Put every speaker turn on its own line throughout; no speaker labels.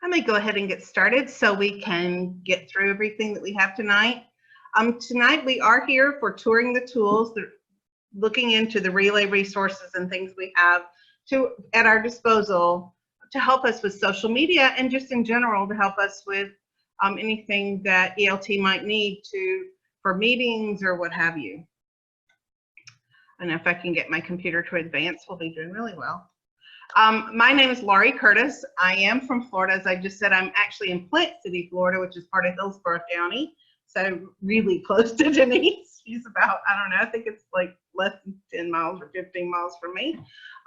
I'm going to go ahead and get started so we can get through everything that we have tonight. Tonight we are here for touring the tools, looking into the relay resources and things we have at our disposal to help us with social media and just in general to help us with anything that ELT might need for meetings or what have you. And if I can get my computer to advance, we'll be doing really well. My name is Laurie Curtis. I am from Florida. As I just said, I'm actually in Plant City, Florida, which is part of Hillsborough County. So really close to Denise. She's about, I don't know, I think it's like less than 10 miles or 15 miles from me.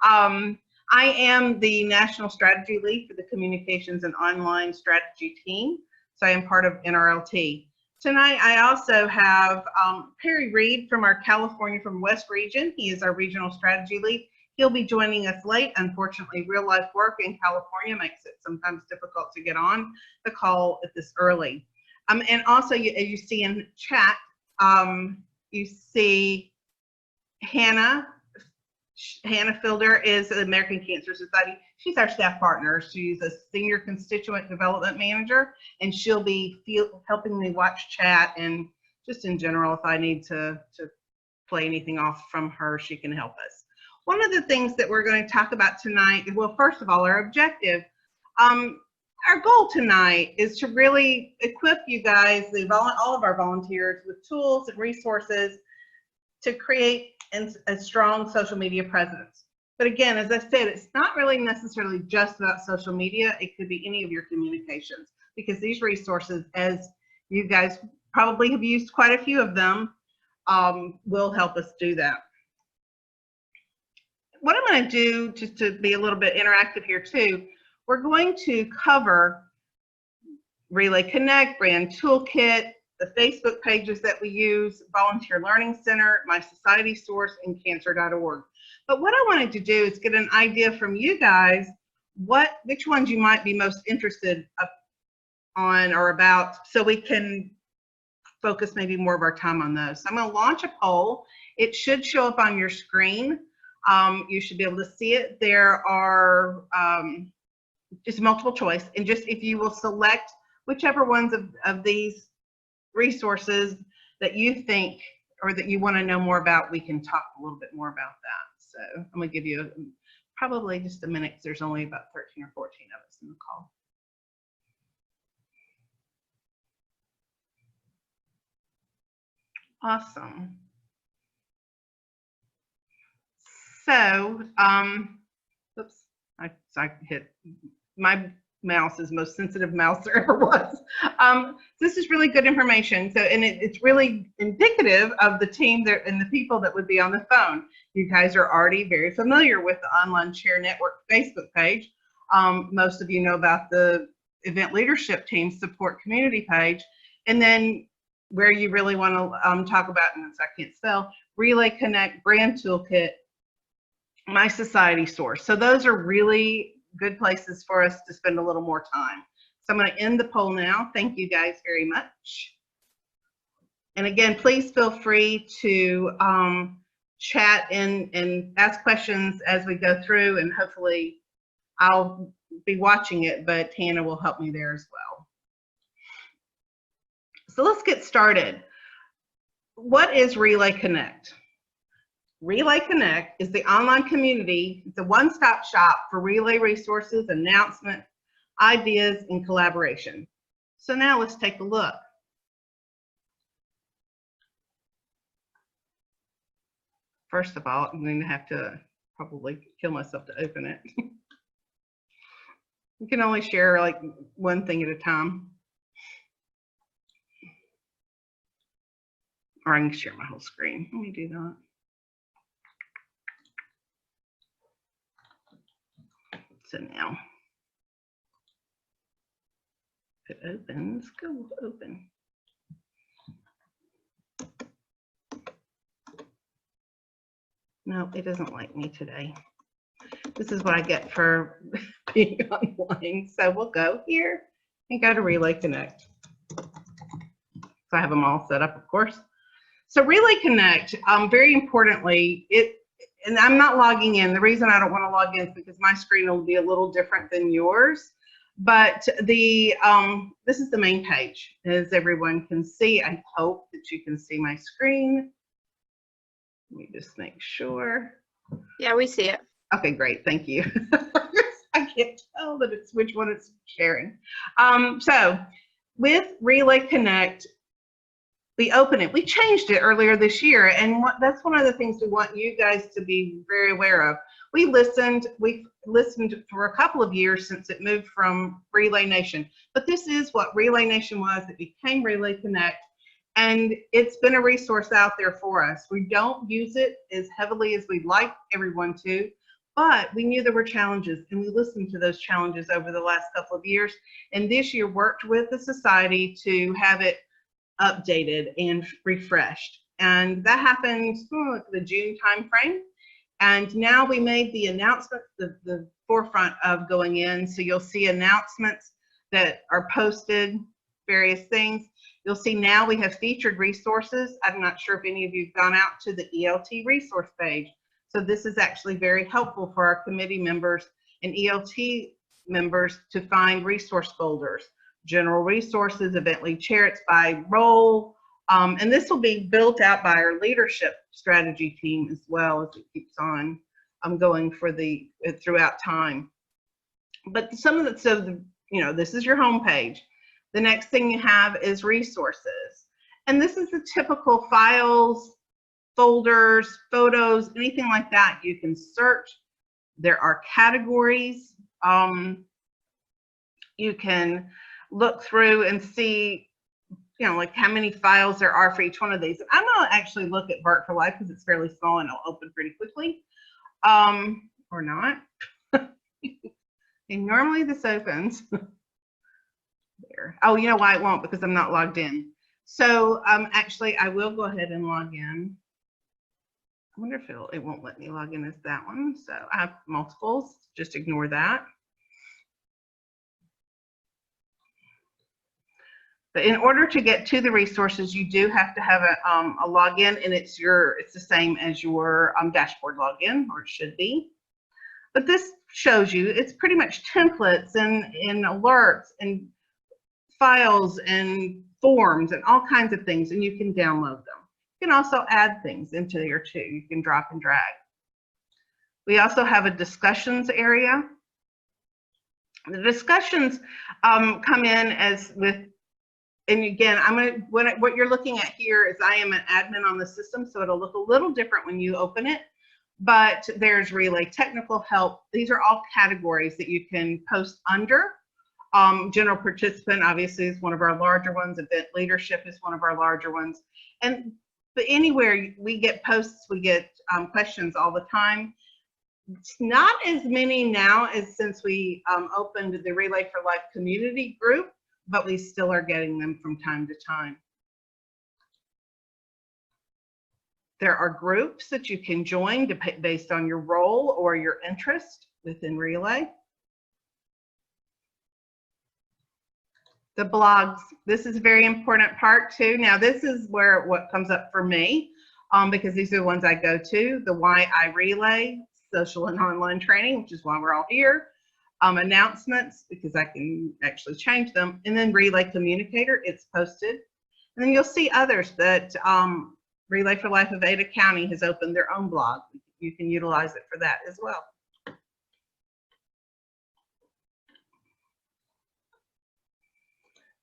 I am the National Strategy Lead for the Communications and Online Strategy team. So I am part of NRLT. Tonight, I also have Perry Reed from our California from West region. He is our Regional Strategy Lead. He'll be joining us late. Unfortunately, real life work in California makes it sometimes difficult to get on the call at this early. And also, as you see in chat, you see Hannah Fielder is the American Cancer Society. She's our staff partner. She's a Senior Constituent Development Manager, and she'll be helping me watch chat and just in general, if I need to play anything off from her, she can help us. One of the things that we're going to talk about tonight, well, first of all, our objective. Our goal tonight is to really equip you guys, all of our volunteers, with tools and resources to create a strong social media presence. But again, as I said, it's not really necessarily just about social media. It could be any of your communications, because these resources, as you guys probably have used quite a few of them, will help us do that. What I'm going to do, just to be a little bit interactive here too, we're going to cover Relay Connect, Brand Toolkit, the Facebook pages that we use, Volunteer Learning Center, My Society Source, and cancer.org. But what I wanted to do is get an idea from you guys which ones you might be most interested on or about, so we can focus maybe more of our time on those. So I'm going to launch a poll. It should show up on your screen. You should be able to see it. There are just multiple choice, and just if you will select whichever ones of these resources that you think or that you want to know more about, we can talk a little bit more about that. So I'm going to give you probably just a minute, because there's only about 13 or 14 of us in the call. Awesome. So, oops, I hit, my mouse is the most sensitive mouse there ever was. This is really good information. So, and it's really indicative of the team there and the people that would be on the phone. You guys are already very familiar with the Online Chair Network Facebook page. Most of you know about the Event Leadership Team Support Community page. And then where you really want to talk about, and I can't spell, Relay Connect, Brand Toolkit, My Society Source. So those are really good places for us to spend a little more time. So I'm going to end the poll now. Thank you guys very much. And again, please feel free to chat and ask questions as we go through, and hopefully I'll be watching it, but Hannah will help me there as well. So let's get started. What is Relay Connect? Relay Connect is the online community. It's a one-stop shop for relay resources, announcements, ideas, and collaboration. So now let's take a look. First of all, I'm going to have to probably kill myself to open it. You can only share like one thing at a time. Or I can share my whole screen. Let me do that. So now, if it opens, go open. No, it doesn't like me today. This is what I get for being online. So we'll go here and go to Relay Connect. So I have them all set up, of course. So Relay Connect, very importantly, and I'm not logging in. The reason I don't want to log in is because my screen will be a little different than yours. But this is the main page, as everyone can see. I hope that you can see my screen. Let me just make sure.
Yeah, we see it.
Okay, great. Thank you. I can't tell that it's which one it's sharing. So with Relay Connect, we open it. We changed it earlier this year, and that's one of the things we want you guys to be very aware of. We've listened for a couple of years since it moved from Relay Nation, but this is what Relay Nation was. It became Relay Connect, and it's been a resource out there for us. We don't use it as heavily as we'd like everyone to, but we knew there were challenges, and we listened to those challenges over the last couple of years, and this year worked with the society to have it updated and refreshed. And that happened the June timeframe. And now we made the announcement, the forefront of going in. So you'll see announcements that are posted, various things. You'll see now we have featured resources. I'm not sure if any of you have gone out to the ELT resource page. So this is actually very helpful for our committee members and ELT members to find resource folders. General resources, event lead chair, it's by role. And this will be built out by our leadership strategy team as well, as it keeps on going for throughout time. But some of this is your home page. The next thing you have is resources. And this is the typical files, folders, photos, anything like that. You can search. There are categories. You can look through and see, like how many files there are for each one of these. I'm going to actually look at Bart for Life because it's fairly small and it'll open pretty quickly, or not. And normally this opens. There. Oh, you know why it won't? Because I'm not logged in. So actually, I will go ahead and log in. I wonder if it won't let me log in as that one. So I have multiples. Just ignore that. But in order to get to the resources, you do have to have a login, and it's the same as your dashboard login, or it should be. But this shows you it's pretty much templates and alerts and files and forms and all kinds of things, and you can download them. You can also add things into here too. You can drop and drag. We also have a discussions area. The discussions come in as with. And again, what you're looking at here is I am an admin on the system, so it'll look a little different when you open it. But there's Relay Technical Help. These are all categories that you can post under. General Participant, obviously, is one of our larger ones. Event Leadership is one of our larger ones. But anywhere we get posts, we get questions all the time. It's not as many now as since we opened the Relay for Life community group, but we still are getting them from time to time. There are groups that you can join based on your role or your interest within Relay. The blogs, this is a very important part too. Now this is what comes up for me, because these are the ones I go to. The Why I Relay, social and online training, which is why we're all here. Announcements, because I can actually change them, and then Relay Communicator, it's posted. And then you'll see others that Relay for Life of Ada County has opened their own blog. You can utilize it for that as well.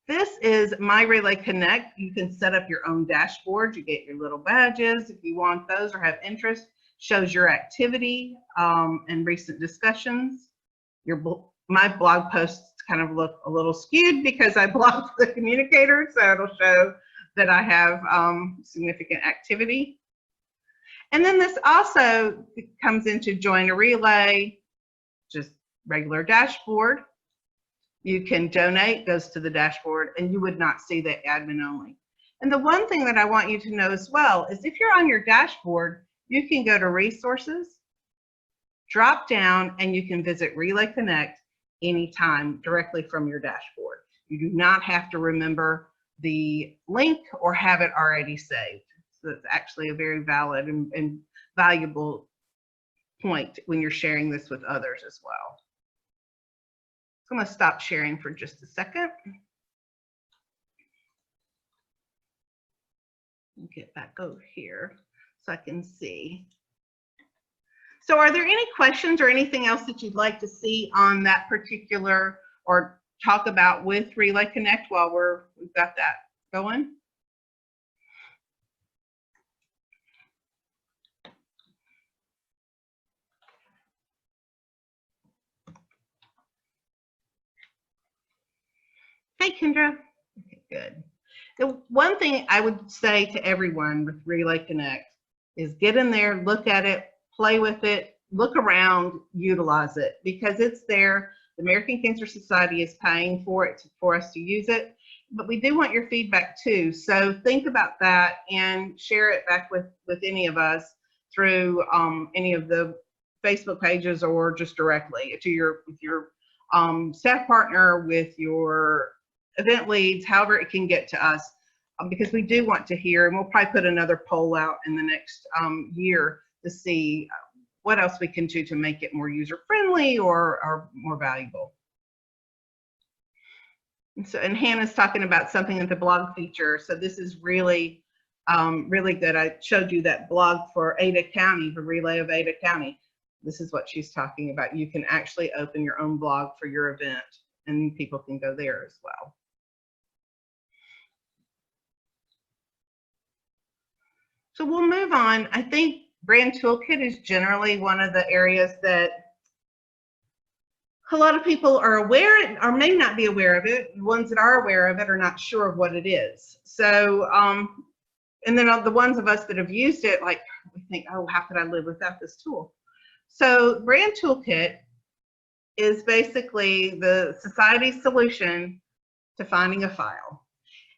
This is My Relay Connect. You can set up your own dashboard. You get your little badges if you want those or have interest. Shows your activity and recent discussions. My blog posts kind of look a little skewed because I blocked the communicator, so it'll show that I have significant activity. And then this also comes into Join a Relay, just regular dashboard. You can donate, goes to the dashboard, and you would not see the admin only. And the one thing that I want you to know as well is if you're on your dashboard, you can go to Resources, drop down, and you can visit Relay Connect anytime directly from your dashboard. You do not have to remember the link or have it already saved. So it's actually a very valid and valuable point when you're sharing this with others as well. I'm going to stop sharing for just a second. Get back over here so I can see. So are there any questions or anything else that you'd like to see on that particular or talk about with Relay Connect while we've got that going? Hey, Kendra. Okay, good. The one thing I would say to everyone with Relay Connect is get in there, look at it, play with it, look around, utilize it, because it's there. The American Cancer Society is paying for it for us to use it, but we do want your feedback too. So think about that and share it back with any of us through any of the Facebook pages or just directly to your staff partner, with your event leads, however it can get to us, because we do want to hear, and we'll probably put another poll out in the next year to see what else we can do to make it more user-friendly or more valuable. And Hannah's talking about something with the blog feature. So this is really, really good. I showed you that blog for Ada County, the Relay of Ada County. This is what she's talking about. You can actually open your own blog for your event, and people can go there as well. So we'll move on. I think Brand Toolkit is generally one of the areas that a lot of people are aware or may not be aware of it. The ones that are aware of it are not sure of what it is. So, and then the ones of us that have used it, like we think, oh, how could I live without this tool? So Brand Toolkit is basically the society's solution to finding a file.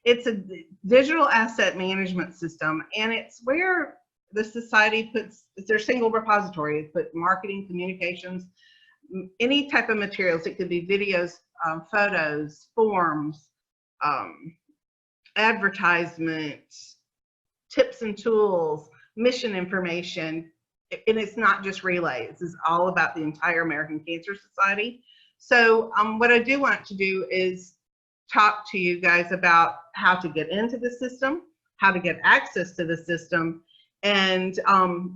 It's a digital asset management system, and it's where the society puts, it's their single repository. It puts marketing, communications, any type of materials. It could be videos, photos, forms, advertisements, tips and tools, mission information. And it's not just Relay. This is all about the entire American Cancer Society. So what I do want to do is talk to you guys about how to get into the system, how to get access to the system, and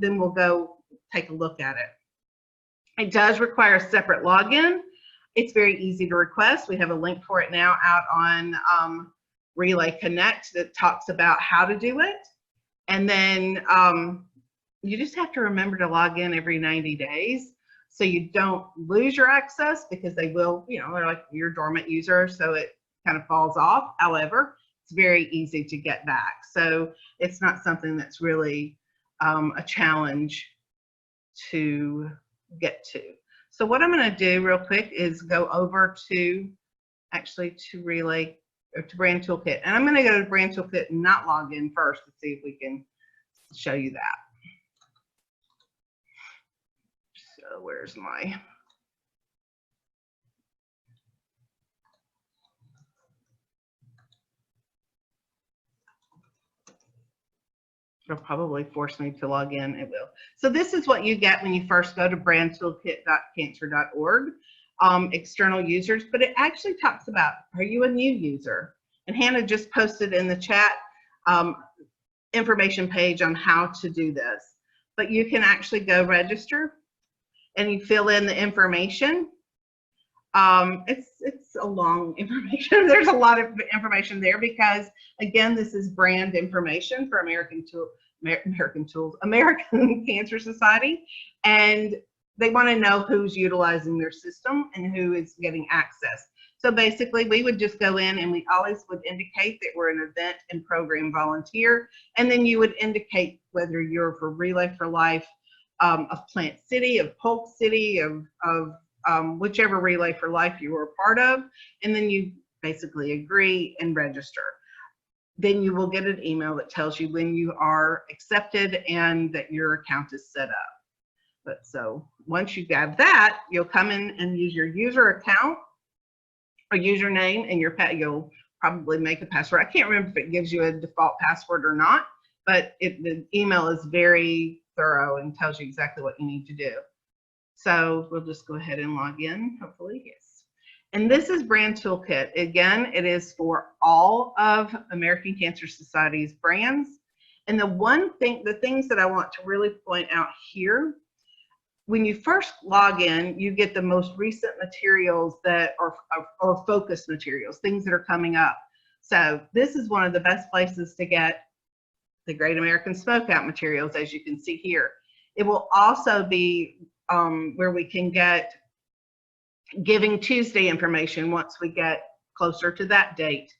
then we'll go take a look at it. It does require a separate login. It's very easy to request. We have a link for it now out on Relay Connect that talks about how to do it. And then you just have to remember to log in every 90 days so you don't lose your access, because they will, you know, they're like your dormant user, so it kind of falls off. However, it's very easy to get back. So it's not something that's really a challenge to get to. So what I'm going to do real quick is go over to Relay, or to Brand Toolkit. And I'm going to go to Brand Toolkit and not log in first to see if we can show you that. So where's my... It'll probably force me to log in. It will. So this is what you get when you first go to brandtoolkit.cancer.org, external users, but it actually talks about, are you a new user? And Hannah just posted in the chat information page on how to do this. But you can actually go register and you fill in the information. It's a long information. There's a lot of information there because, again, this is brand information for American Cancer Society, and they want to know who's utilizing their system and who is getting access. So basically, we would just go in and we always would indicate that we're an event and program volunteer, and then you would indicate whether you're for Relay for Life, of Plant City, of Polk City, of whichever Relay for Life you were a part of, and then you basically agree and register. Then you will get an email that tells you when you are accepted and that your account is set up. But so once you have that, you'll come in and use your user account or username, and you'll probably make a password. I can't remember if it gives you a default password or not, but the email is very thorough and tells you exactly what you need to do. So we'll just go ahead and log in, hopefully, yes. And this is Brand Toolkit. Again, it is for all of American Cancer Society's brands. And the things that I want to really point out here, when you first log in, you get the most recent materials that are focused materials, things that are coming up. So this is one of the best places to get the Great American Smokeout materials, as you can see here. It will also be where we can get Giving Tuesday information once we get closer to that date.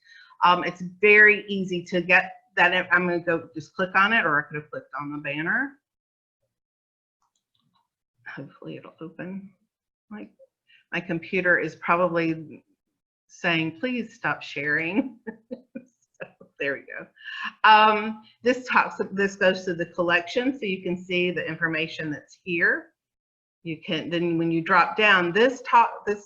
It's very easy to get that. I'm going to go just click on it, or I could have clicked on the banner. Hopefully it'll open. My computer is probably saying, please stop sharing. So, there we go. This goes to the collection, so you can see the information that's here. You can then, when you drop down, this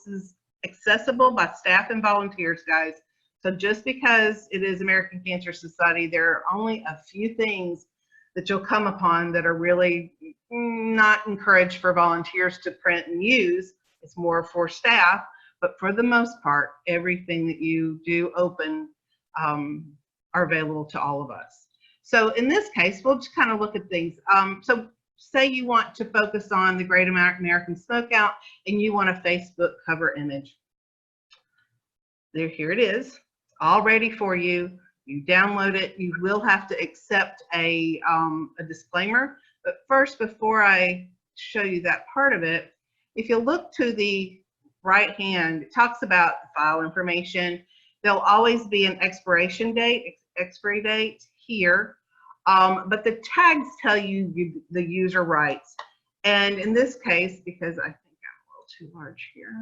is accessible by staff and volunteers, guys. So just because it is American Cancer Society, there are only a few things that you'll come upon that are really not encouraged for volunteers to print and use. It's more for staff, but for the most part, everything that you do open are available to all of us. So in this case, we'll just kind of look at things. So say you want to focus on the Great American Smokeout and you want a Facebook cover image. Here it is, all ready for you. You download it. You will have to accept a disclaimer. But first, before I show you that part of it, if you look to the right hand, it talks about file information. There'll always be an expiration date, expiry date here. But the tags tell you the user rights. And in this case, because I think I'm a little too large here,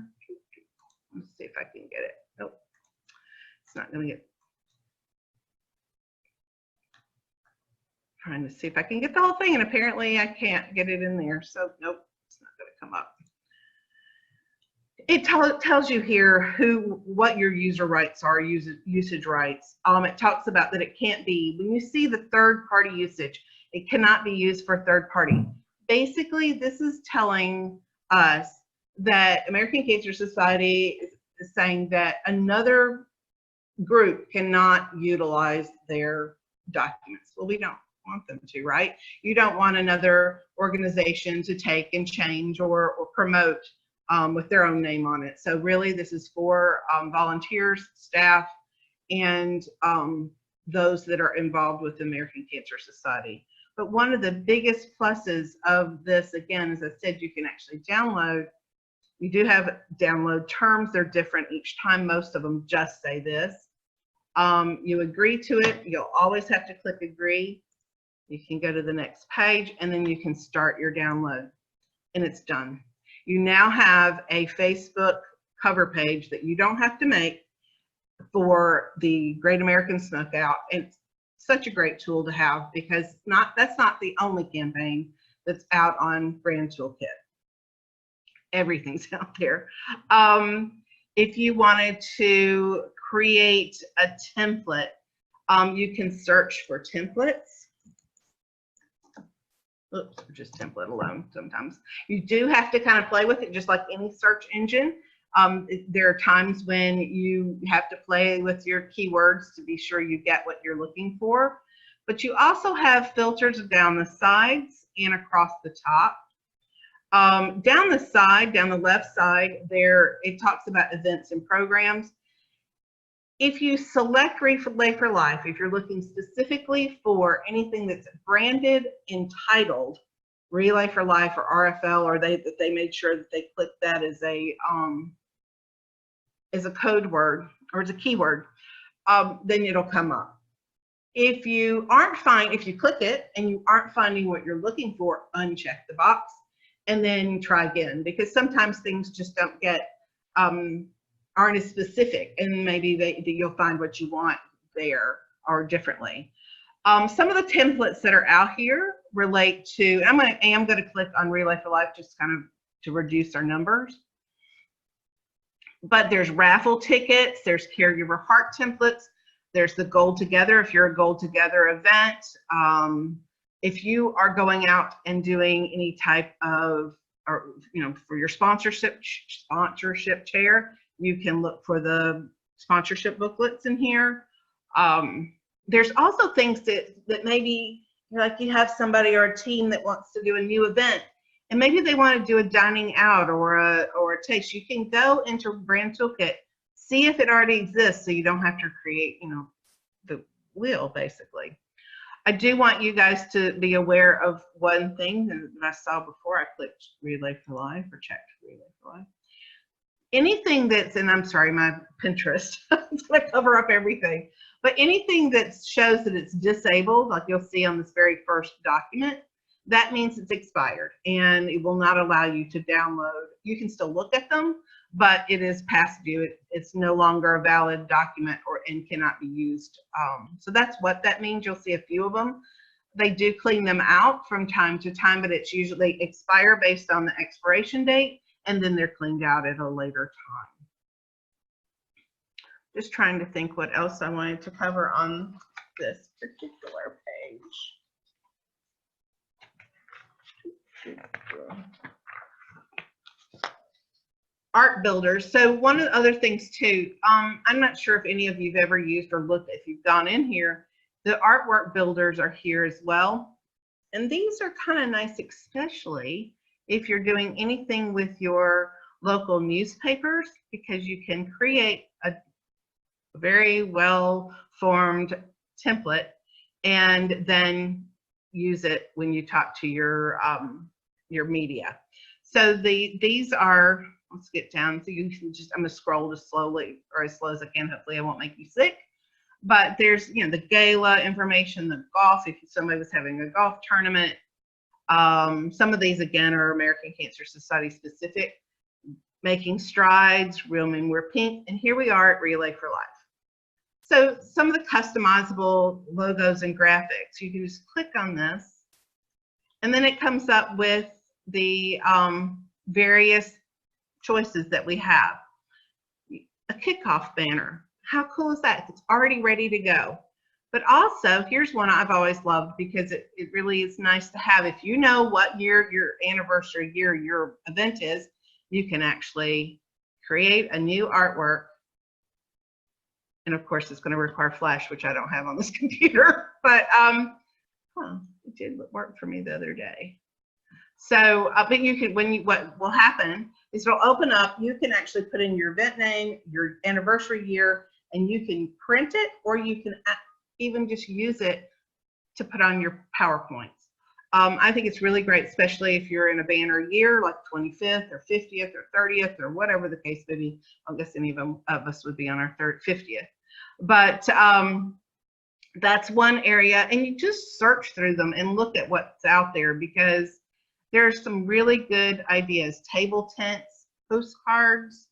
let's see if I can get it. Nope, it's not going to get. Trying to see if I can get the whole thing, and apparently I can't get it in there. So nope, it's not going to come up. It tells you here what your user rights are, usage rights. It talks about that it can't be, when you see the third-party usage, it cannot be used for third party. Basically, this is telling us that American Cancer Society is saying that another group cannot utilize their documents. Well, we don't want them to, right? You don't want another organization to take and change or promote with their own name on it. So really, this is for volunteers, staff, and those that are involved with the American Cancer Society. But one of the biggest pluses of this, again, as I said, you can actually download. You do have download terms. They're different each time. Most of them just say this. You agree to it. You'll always have to click agree. You can go to the next page, and then you can start your download, and it's done. You now have a Facebook cover page that you don't have to make for the Great American Smokeout. It's such a great tool to have, because that's not the only campaign that's out on Brand Toolkit. Everything's out there. If you wanted to create a template, you can search for templates. Oops, just template alone sometimes. You do have to kind of play with it, just like any search engine. There are times when you have to play with your keywords to be sure you get what you're looking for. But you also have filters down the sides and across the top. Down the side, down the left side, there it talks about events and programs. If you select Relay for Life, if you're looking specifically for anything that's branded, entitled Relay for Life or RFL, or that they made sure that they click that as a code word or as a keyword, then it'll come up. If you click it and you aren't finding what you're looking for, uncheck the box and then try again, because sometimes things just don't get aren't as specific, and maybe you'll find what you want there or differently. Some of the templates that are out here relate to, and I am going to click on Relay for Life just kind of to reduce our numbers. But there's raffle tickets, there's caregiver heart templates, there's the Goal Together if you're a Goal Together event. If you are going out and doing any type of, or for your sponsorship chair, You can look for the sponsorship booklets in here. There's also things that maybe, like you have somebody or a team that wants to do a new event, and maybe they want to do a dining out or a taste. You can go into Brand Toolkit, see if it already exists, so you don't have to create, the wheel, basically. I do want you guys to be aware of one thing that I saw before I clicked Relay for Life or checked Relay for Life. Anything that's, and I'm sorry, my Pinterest, it's going to cover up everything, but anything that shows that it's disabled, like you'll see on this very first document, that means it's expired and it will not allow you to download. You can still look at them, but it is past due. It's no longer a valid document and cannot be used. So that's what that means. You'll see a few of them. They do clean them out from time to time, but it's usually expire based on the expiration date, and then they're cleaned out at a later time. Just trying to think what else I wanted to cover on this particular page. Art builders. So one of the other things too, I'm not sure if any of you've ever used or looked, if you've gone in here, the artwork builders are here as well. And these are kind of nice, especially if you're doing anything with your local newspapers, because you can create a very well formed template and then use it when you talk to your media. So these are, let's get down, so you can just, I'm gonna scroll just slowly, or as slow as I can, hopefully I won't make you sick. But there's, the gala information, the golf, if somebody was having a golf tournament. Some of these again are American Cancer Society specific. Making strides, Real Men Wear Pink, and here we are at Relay for Life. So some of the customizable logos and graphics, you can just click on this, and then it comes up with the various choices that we have. A kickoff banner. How cool is that? It's already ready to go. But also, here's one I've always loved, because it really is nice to have. If you know what year, your anniversary year, your event is, you can actually create a new artwork. And of course, it's going to require Flash, which I don't have on this computer. But it did work for me the other day. So, but you can, what will happen is it'll open up. You can actually put in your event name, your anniversary year, and you can print it, or you can even just use it to put on your PowerPoints. I think it's really great, especially if you're in a banner year, like 25th or 50th or 30th or whatever the case may be. I guess any of us would be on our 50th. But that's one area, and you just search through them and look at what's out there, because there's some really good ideas. Table tents, postcards,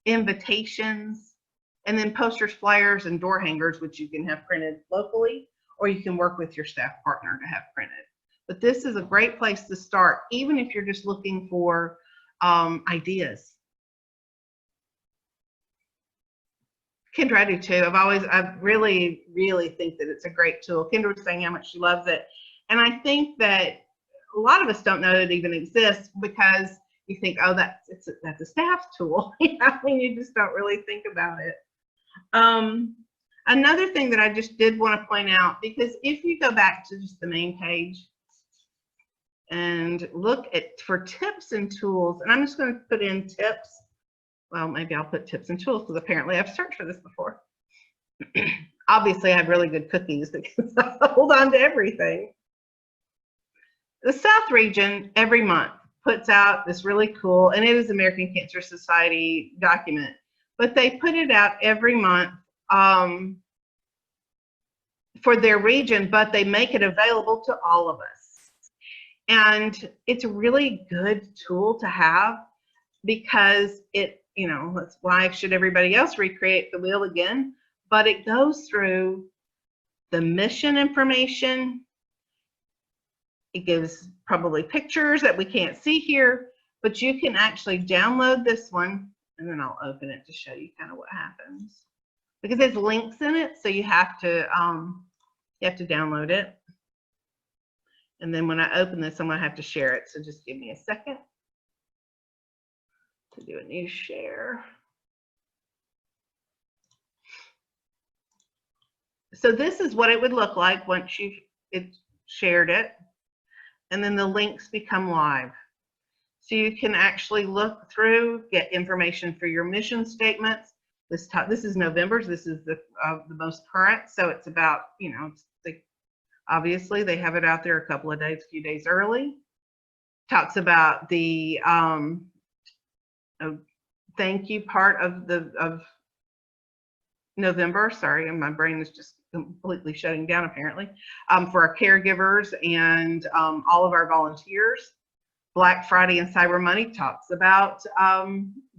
invitations, and then posters, flyers, and door hangers, which you can have printed locally, or you can work with your staff partner to have printed. But this is a great place to start, even if you're just looking for ideas. Kendra, I do too. I really, really think that it's a great tool. Kendra was saying how much she loves it. And I think that a lot of us don't know it even exists, because you think, oh, that's a staff tool. I mean, you just don't really think about it. Another thing that I just did want to point out, because if you go back to just the main page and look for tips and tools, and I'm just going to put in tips. Well, maybe I'll put tips and tools, because apparently I've searched for this before. Obviously, I have really good cookies because I hold on to everything. The South region every month puts out this really cool, and it is American Cancer Society document, but they put it out every month for their region, but they make it available to all of us. And it's a really good tool to have, because that's why should everybody else recreate the wheel again? But it goes through the mission information. It gives probably pictures that we can't see here, but you can actually download this one, and then I'll open it to show you kind of what happens, because there's links in it, so you have to download it. And then when I open this, I'm going to have to share it, so just give me a second to do a new share. So this is what it would look like once you've shared it, and then the links become live. So you can actually look through, get information for your mission statements. This is November's. This is the most current. So it's about, you know, obviously they have it out there a couple of days, a few days early. Talks about the thank you part of November. Sorry, my brain is just completely shutting down apparently. For our caregivers and all of our volunteers. Black Friday and Cyber Money talks about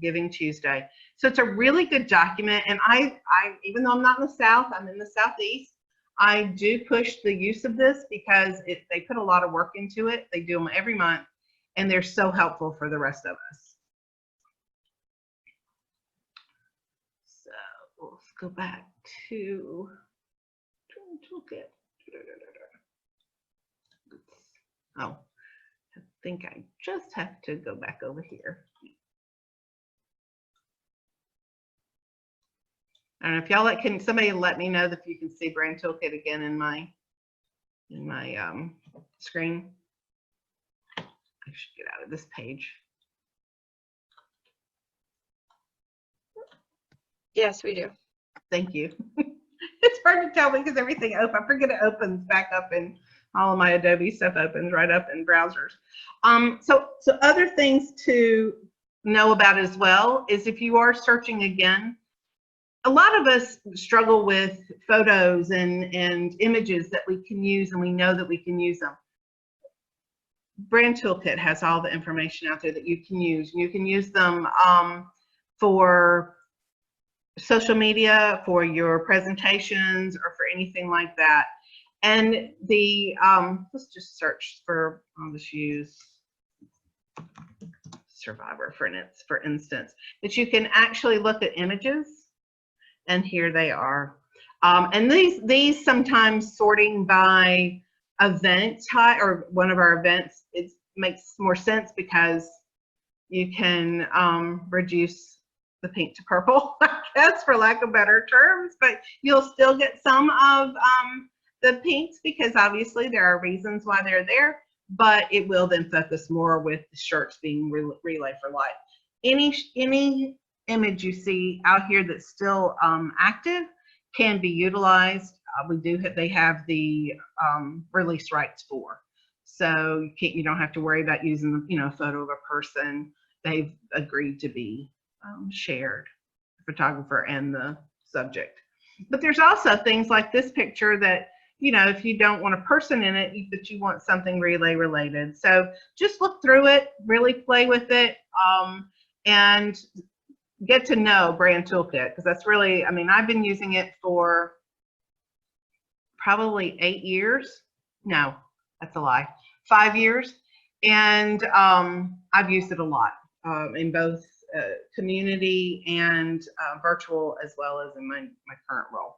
Giving Tuesday. So it's a really good document. And I even though I'm not in the South, I'm in the Southeast, I do push the use of this because they put a lot of work into it. They do them every month, and they're so helpful for the rest of us. So let's go back to toolkit. Oh. I think I just have to go back over here. I don't know if y'all can somebody let me know if you can see Brand Toolkit again in my screen. I should get out of this page.
Yes, we do.
Thank you. It's hard to tell because everything opens. I forget it opens back up and all of my Adobe stuff opens right up in browsers. So other things to know about as well is if you are searching again, a lot of us struggle with photos and images that we can use, and we know that we can use them. Brand Toolkit has all the information out there that you can use. You can use them for social media, for your presentations, or for anything like that. And the, let's just search for, I'll just use Survivor for instance, that you can actually look at images, and here they are. And these sometimes sorting by event type or one of our events, it makes more sense because you can reduce the pink to purple, I guess, for lack of better terms, but you'll still get some of the pinks because obviously there are reasons why they're there, but it will then focus more with the shirts being Relay for Life. Any image you see out here that's still active can be utilized. They have the release rights for, so you don't have to worry about using a photo of a person. They've agreed to be shared, the photographer and the subject. But there's also things like this picture that, if you don't want a person in it, but you want something relay related. So just look through it, really play with it, and get to know Brand Toolkit, because that's really, I've been using it for probably 8 years. No, that's a lie. 5 years. And I've used it a lot in both community and virtual, as well as in my current role.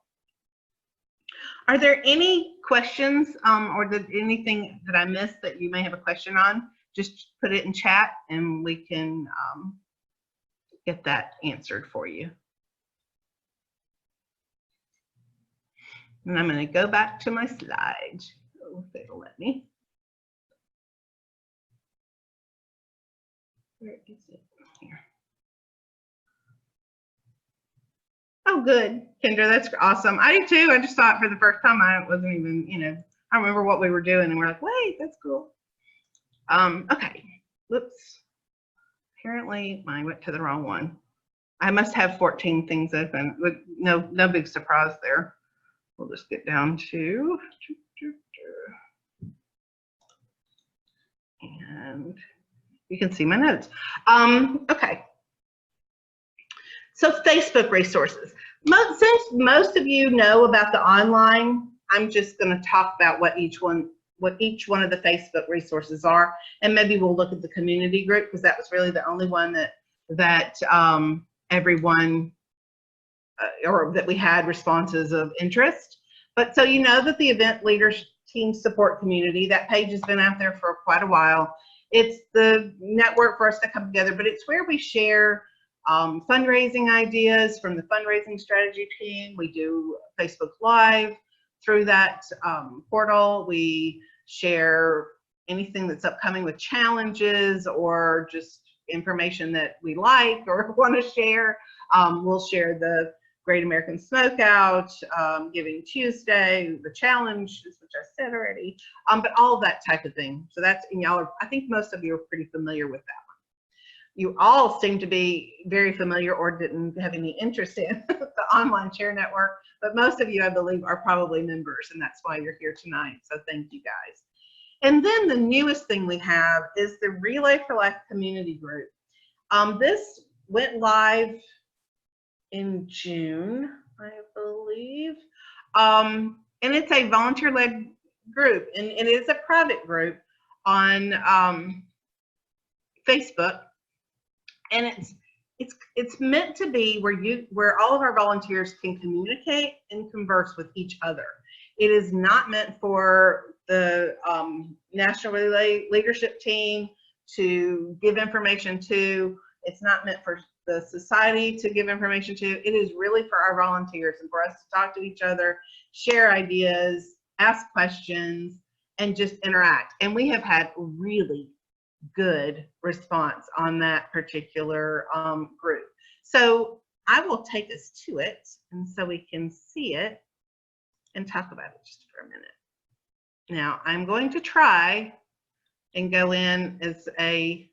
Are there any questions or anything that I missed that you may have a question on? Just put it in chat and we can get that answered for you. And I'm going to go back to my slides. Oh, if it'll let me. Where is it? Here. Oh, good, Kendra, that's awesome. I do too. I just saw it for the first time. I wasn't even, I remember what we were doing, and we're like, wait, that's cool. Okay, whoops. Apparently, I went to the wrong one. I must have 14 things open. No big surprise there. We'll just get down to, and you can see my notes. Okay. So Facebook resources. Since most of you know about the online, I'm just going to talk about what each one of the Facebook resources are, and maybe we'll look at the community group, because that was really the only one that everyone or that we had responses of interest. But so you know that the Event Leaders Team Support Community, that page has been out there for quite a while. It's the network for us to come together, but it's where we share fundraising ideas from the fundraising strategy team. We do Facebook Live. through that portal. We share anything that's upcoming with challenges or just information that we like or want to share. We'll share the Great American Smokeout, Giving Tuesday, the challenges, which I said already, but all that type of thing. So that's, and y'all are, I think most of you are pretty familiar with that one. You all seem to be very familiar or didn't have any interest in the online share network, but most of you, I believe, are probably members, and that's why you're here tonight. So thank you guys. And then the newest thing we have is the Relay for Life community group. This went live in June, I believe. And it's a volunteer-led group, and it is a private group on Facebook. And it's meant to be where all of our volunteers can communicate and converse with each other. It is not meant for the National Relay leadership team to give information to. It's not meant for the society to give information to. It is really for our volunteers and for us to talk to each other, share ideas, ask questions, and just interact. And we have had really good response on that particular group. So I will take us to it, and so we can see it and talk about it just for a minute. Now I'm going to try and go in as a,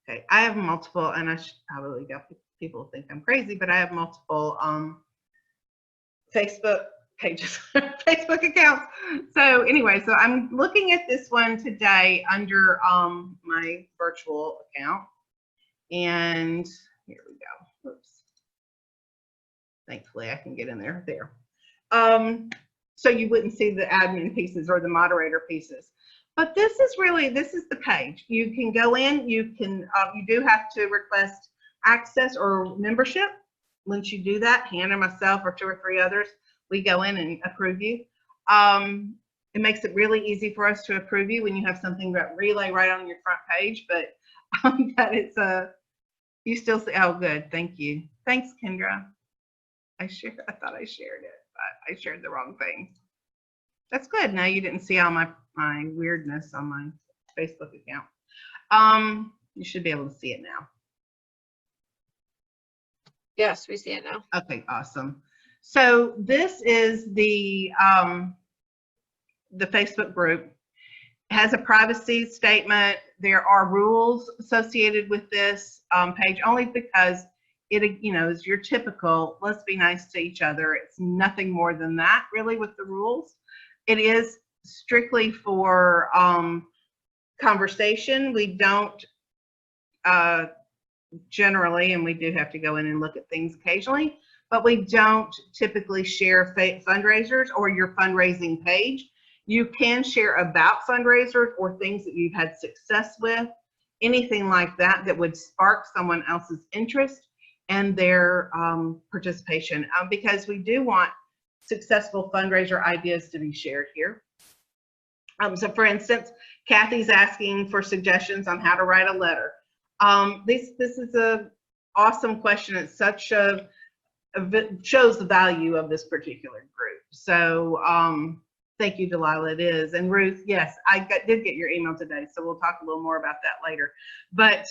okay, I have multiple, and I should probably go, people think I'm crazy, but I have multiple Facebook pages, Facebook accounts. So anyway, so I'm looking at this one today under my virtual account, and here we go. Oops. Thankfully I can get in there. So you wouldn't see the admin pieces or the moderator pieces. But this is the page. You can go in, you do have to request access or membership. Once you do that, Hannah, myself, or 2 or 3 others, we go in and approve you. It makes it really easy for us to approve you when you have something about Relay right on your front page, but that it's you still say, oh, good, thank you. Thanks, Kendra. I thought I shared it, but I shared the wrong thing. That's good. Now you didn't see all my weirdness on my Facebook account. You should be able to see it now.
Yes, we see it now.
Okay, awesome. So this is the Facebook group. It has a privacy statement. There are rules associated with this page only because it, you know, is your typical, let's be nice to each other. It's nothing more than that really with the rules. It is strictly for conversation. We don't generally, and we do have to go in and look at things occasionally, but we don't typically share fundraisers or your fundraising page. You can share about fundraisers or things that you've had success with, anything like that that would spark someone else's interest and their participation, because we do want successful fundraiser ideas to be shared here. So for instance, Kathy's asking for suggestions on how to write a letter. This is a awesome question. It's such a shows the value of this particular group. So thank you, Delilah. It is. And Ruth, yes, I did get your email today, so we'll talk a little more about that later. But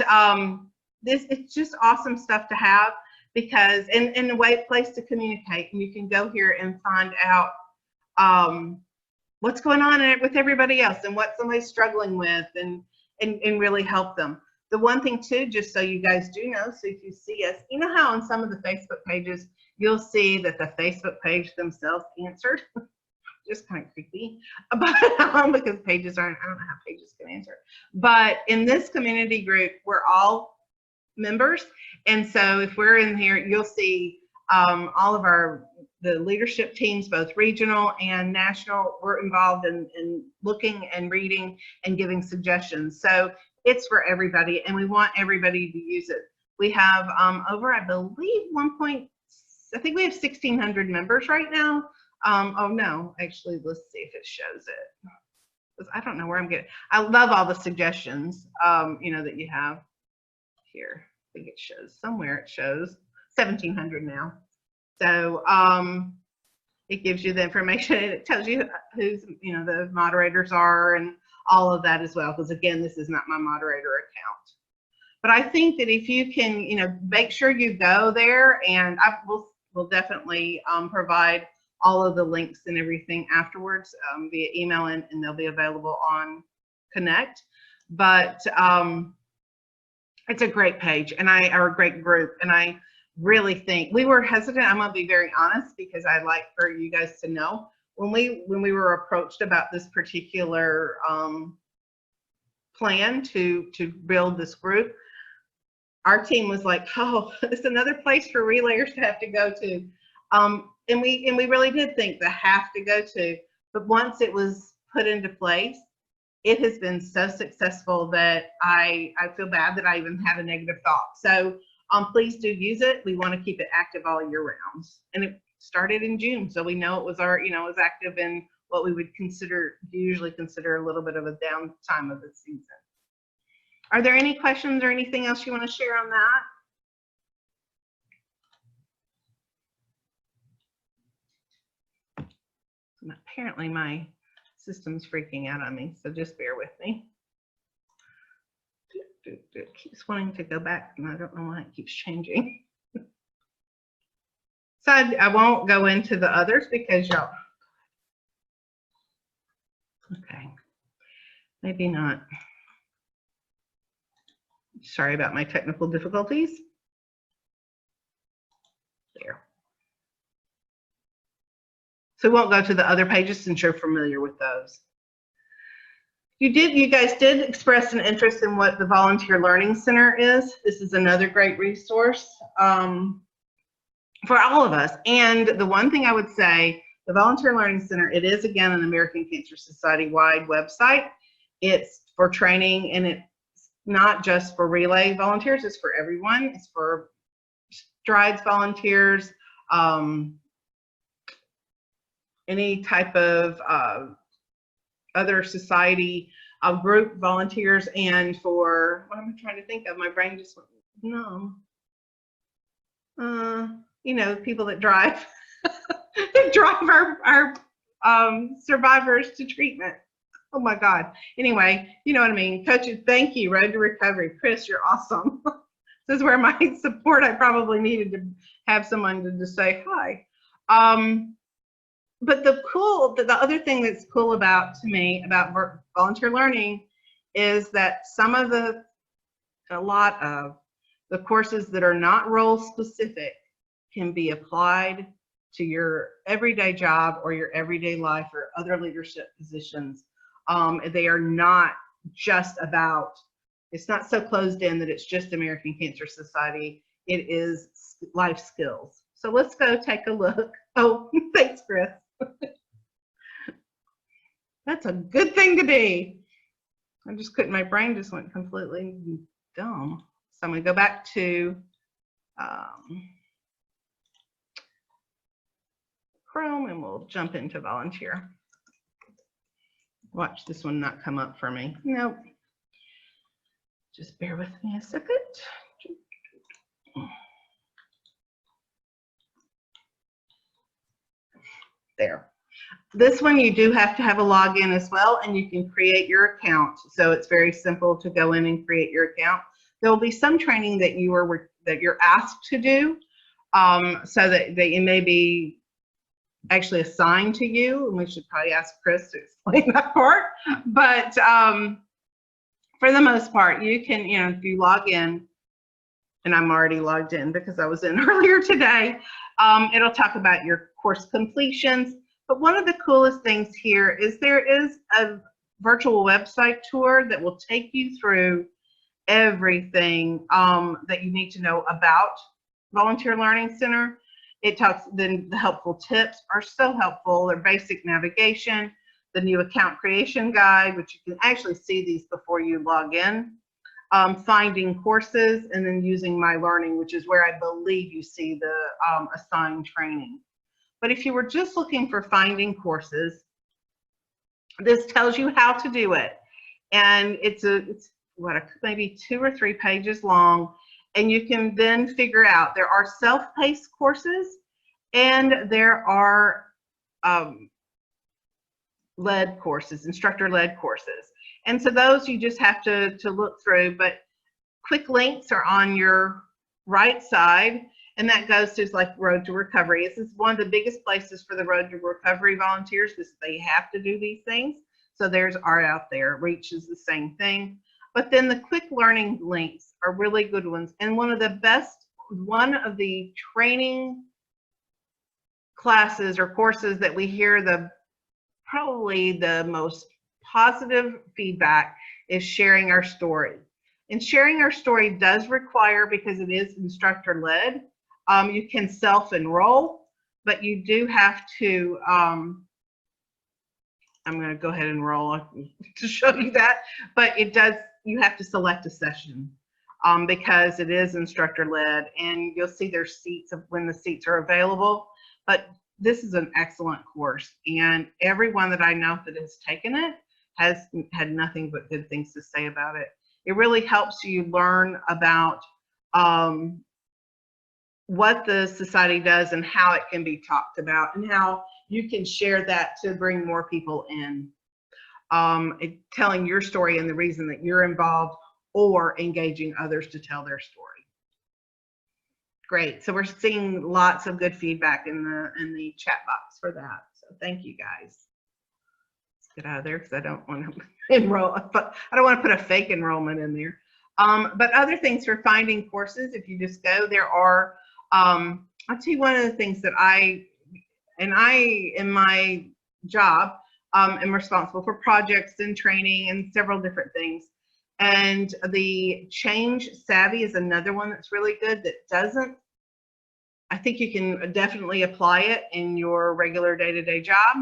it's just awesome stuff to have, because in a place to communicate, and you can go here and find out what's going on with everybody else and what somebody's struggling with, and really help them. The one thing too, just so you guys do know, so if you see us, you know how on some of the Facebook pages, you'll see that the Facebook page themselves answered. Just kind of creepy, but because pages aren't, I don't know how pages can answer. But in this community group, we're all members, and so if we're in here, you'll see all of the leadership teams, both regional and national, we're involved in looking and reading and giving suggestions. So it's for everybody, and we want everybody to use it. We have over, I believe, I think we have 1,600 members right now. Oh no, actually, let's see if it shows it, because I don't know where I'm getting. I love all the suggestions, you know, that you have here. I think it shows somewhere. It shows 1,700 now. So It gives you the information, and it tells you who's, the moderators are and all of that as well, because again, this is not my moderator account. But I think that if you can, make sure you go there, and we'll definitely provide all of the links and everything afterwards via email, and they'll be available on Connect. But it's a great page, or a great group, and I really think we were hesitant. I'm going to be very honest, because I'd like for you guys to know when we were approached about this particular plan to build this group. Our team was like, oh, it's another place for relayers to have to go to. And we really did think the have to go to, but once it was put into place, it has been so successful that I feel bad that I even had a negative thought. So please do use it. We want to keep it active all year round. And it started in June, so we know it was it was active in what we would usually consider a little bit of a downtime of the season. Are there any questions or anything else you want to share on that? Apparently my system's freaking out on me, so just bear with me. It keeps wanting to go back, and I don't know why it keeps changing. So I won't go into the others because y'all. Okay, maybe not. Sorry about my technical difficulties. There. So we won't go to the other pages since you're familiar with those. You guys did express an interest in what the Volunteer Learning Center is. This is another great resource for all of us. And the one thing I would say, the Volunteer Learning Center, it is again an American Cancer Society wide website. It's for training, and it's not just for relay volunteers, it's for everyone. It's for Strides volunteers, any type of other society group volunteers, and for, what am I trying to think of? My brain just went numb. People that drive that drive our survivors to treatment. Oh my God. Anyway, you know what I mean. Coaches, thank you. Road to Recovery. Chris, you're awesome. This is where my support, I probably needed to have someone to just say hi. But the other thing that's cool to me about volunteer learning is that a lot of the courses that are not role specific can be applied to your everyday job or your everyday life or other leadership positions. They are not just about, it's not so closed in that it's just American Cancer Society. It is life skills. So let's go take a look. Oh, thanks, Chris. That's a good thing to be. I just couldn't, my brain just went completely dumb. So I'm going to go back to Chrome, and we'll jump into volunteer. Watch this one not come up for me. Nope. Just bear with me a second. There. This one you do have to have a login as well, and you can create your account. So it's very simple to go in and create your account. There will be some training that you're asked to do, so that it may be actually assigned to you, and we should probably ask Chris to explain that part. But for the most part, you can, if you log in, and I'm already logged in because I was in earlier today, it'll talk about your course completions. But one of the coolest things here is there is a virtual website tour that will take you through everything that you need to know about Volunteer Learning Center. It talks, then the helpful tips are so helpful. Their basic navigation, the new account creation guide, which you can actually see these before you log in, finding courses, and then using My Learning, which is where I believe you see the assigned training. But if you were just looking for finding courses, this tells you how to do it. And it's maybe 2 or 3 pages long. And you can then figure out there are self-paced courses and there are led courses, instructor-led courses. And so those you just have to look through, but quick links are on your right side, and that goes to like Road to Recovery. This is one of the biggest places for the Road to Recovery volunteers because they have to do these things. So there's art out there. Reach is the same thing. But then the quick learning links are really good ones. And one of the training classes or courses that we hear probably the most positive feedback is sharing our story. And sharing our story does require, because it is instructor led, you can self-enroll, but you do have to, I'm going to go ahead and enroll to show you that, but you have to select a session because it is instructor led, and you'll see there's seats when the seats are available. But this is an excellent course, and everyone that I know that has taken it has had nothing but good things to say about it. It really helps you learn about what the society does and how it can be talked about and how you can share that to bring more people in. Telling your story and the reason that you're involved, or engaging others to tell their story. Great. So we're seeing lots of good feedback in the chat box for that. So thank you guys. Let's get out of there because I don't want to enroll. But I don't want to put a fake enrollment in there. But other things for finding courses, if you just go, there are. I'll tell you one of the things that I in my job am responsible for projects and training and several different things. And the Change Savvy is another one that's really good that doesn't, I think you can definitely apply it in your regular day-to-day job.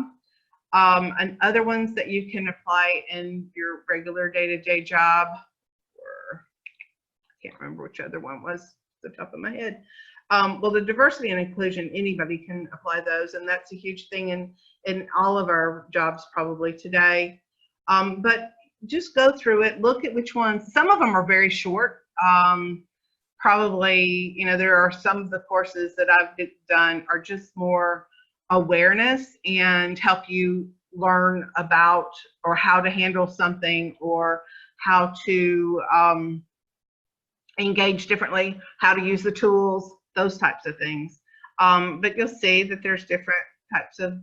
And other ones that you can apply in your regular day-to-day job, or I can't remember which other one was off the top of my head. Well, the diversity and inclusion, anybody can apply those, and that's a huge thing in all of our jobs probably today. But just go through it, look at which ones. Some of them are very short. Probably, there are some of the courses that I've done are just more awareness and help you learn about or how to handle something, or how to engage differently, how to use the tools, those types of things. But you'll see that there's different types of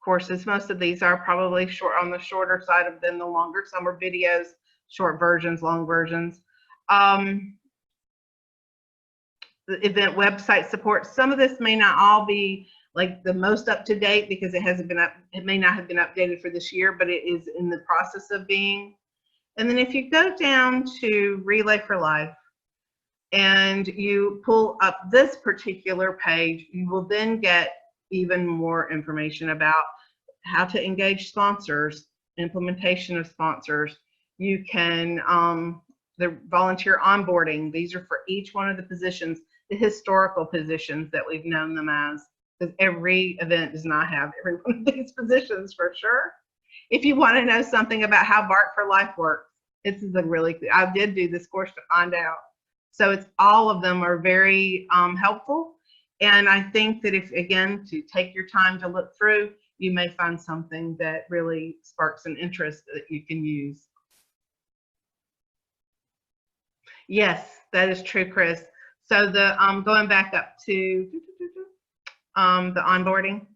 courses. Most of these are probably on the shorter side than the longer. Some are videos, short versions, long versions. The event website support. Some of this may not all be like the most up to date because it may not have been updated for this year, but it is in the process of being. And then if you go down to Relay for Life and you pull up this particular page, you will then get even more information about how to engage sponsors, implementation of sponsors. You can, the volunteer onboarding, these are for each one of the positions, the historical positions that we've known them as, because every event does not have every one of these positions for sure. If you want to know something about how BART for Life works, this is I did do this course to find out. So it's all of them are very helpful. And I think that to take your time to look through, you may find something that really sparks an interest that you can use. Yes, that is true, Chris. So the going back up to the onboarding,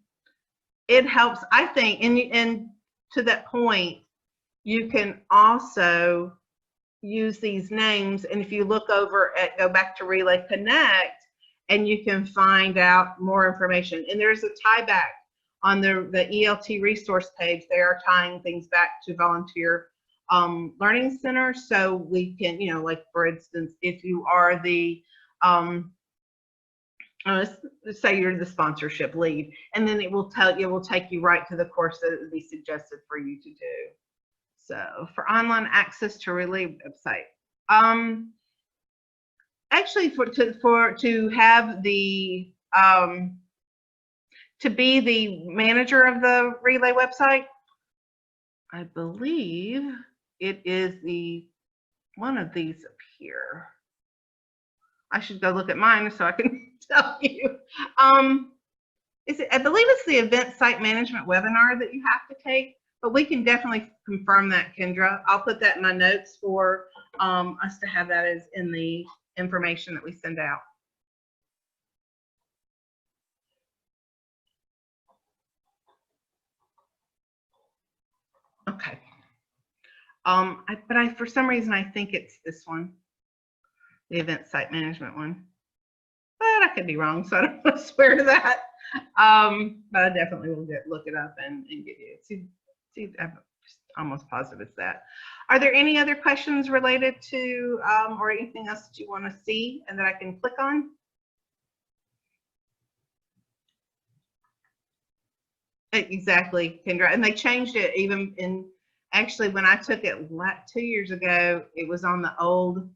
it helps, I think, and to that point, you can also use these names, and if you look go back to Relay Connect, and you can find out more information. And there's a tie back on the ELT resource page. They are tying things back to Volunteer Learning Center, so we can, like for instance, if you are the let's say you're the sponsorship lead, and then it will take you right to the course that it would be suggested for you to do. So for online access to Relay website, actually to have the to be the manager of the Relay website, I believe it is one of these up here. I should go look at mine so I can tell you. I believe it's the event site management webinar that you have to take, but we can definitely confirm that, Kendra. I'll put that in my notes for us to have that as in the information that we send out. Okay. But for some reason, I think it's this one, the event site management one. But I could be wrong, so I don't want to swear to that. But I definitely will look it up and give you. See, I'm just almost positive it's that. Are there any other questions related to or anything else that you want to see and that I can click on? Exactly, Kendra. And they changed it even in, actually, when I took it 2 years ago, it was on the old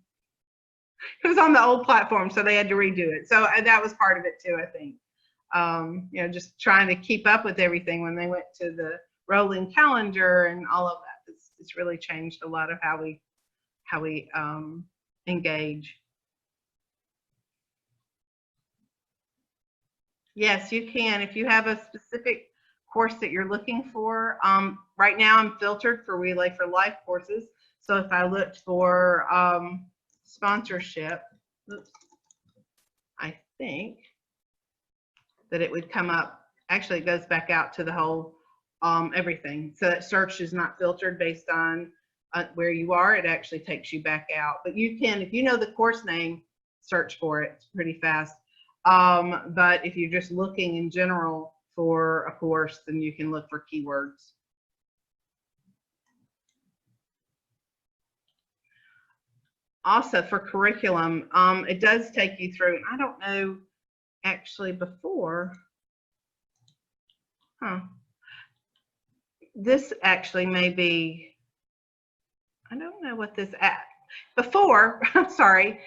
platform, so they had to redo it. So that was part of it too, I think. You know, just trying to keep up with everything when they went to the rolling calendar and all of that. It's really changed a lot of how we engage. Yes, you can. If you have a specific course that you're looking for, right now I'm filtered for Relay for Life courses. So if I looked for sponsorship, I think that it would come up. Actually, it goes back out to the whole everything. So that search is not filtered based on where you are. It actually takes you back out. But you can, if you know the course name, search for it. It's pretty fast. But if you're just looking in general for a course, then you can look for keywords. Also for curriculum, it does take you through, and I don't know actually before, this actually may be, I don't know what this at. Before, I'm sorry,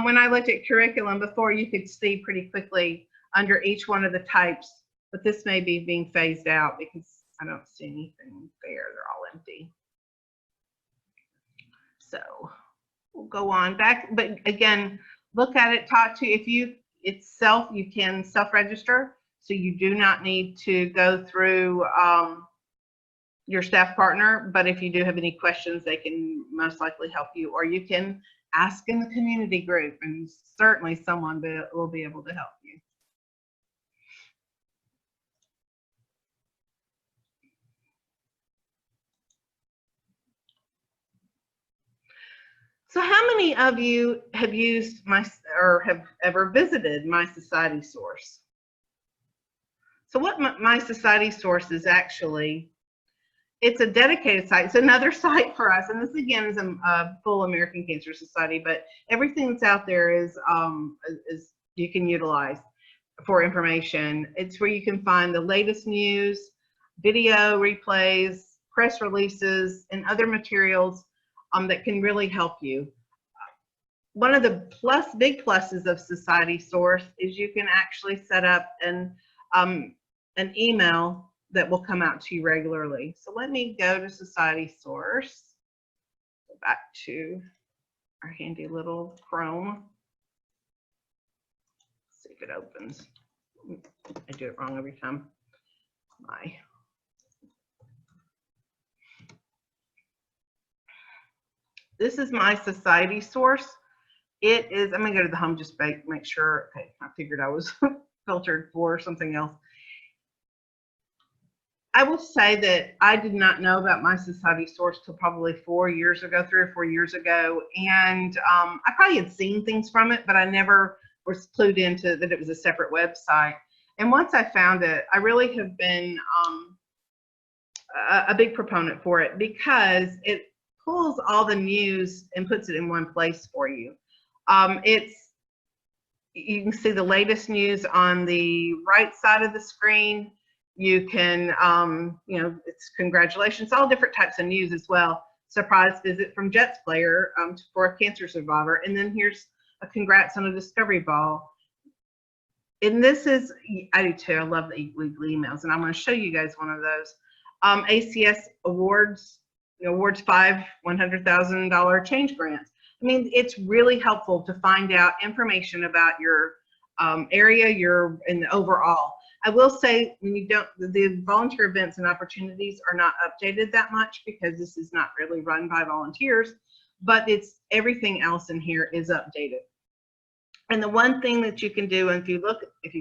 when I looked at curriculum before, you could see pretty quickly under each one of the types, but this may be being phased out because I don't see anything there. They're all empty. So we'll go on back, but again, look at it, talk to, if you, you can self-register, so you do not need to go through your staff partner, but if you do have any questions, they can most likely help you, or you can ask in the community group, and certainly someone will be able to help you. So how many of you have used or have ever visited My Society Source? So what My Society Source is actually, it's a dedicated site. It's another site for us. And this again is a full American Cancer Society, but everything that's out there is you can utilize for information. It's where you can find the latest news, video replays, press releases, and other materials that can really help you. One of the big pluses of Society Source is you can actually set up an email that will come out to you regularly. So let me go to Society Source, go back to our handy little Chrome. Let's see if it opens. I do it wrong every time. This is My Society Source. It is, I'm gonna go to the home just make sure, okay, I figured I was filtered for something else. I will say that I did not know about My Society Source till probably 4 years ago, 3 or 4 years ago. And I probably had seen things from it, but I never was clued into that it was a separate website. And once I found it, I really have been a big proponent for it because it pulls all the news and puts it in one place for you. You can see the latest news on the right side of the screen. You can, you know, it's congratulations, all different types of news as well. Surprise visit from Jets player for a cancer survivor. And then here's a congrats on a discovery ball. And this is, I do too, I love the weekly emails. And I'm going to show you guys one of those. ACS awards, awards 5 $100,000 change grants. I mean, it's really helpful to find out information about your area, in the overall. I will say when you don't, the volunteer events and opportunities are not updated that much because this is not really run by volunteers, but it's everything else in here is updated. And the one thing that you can do, and if you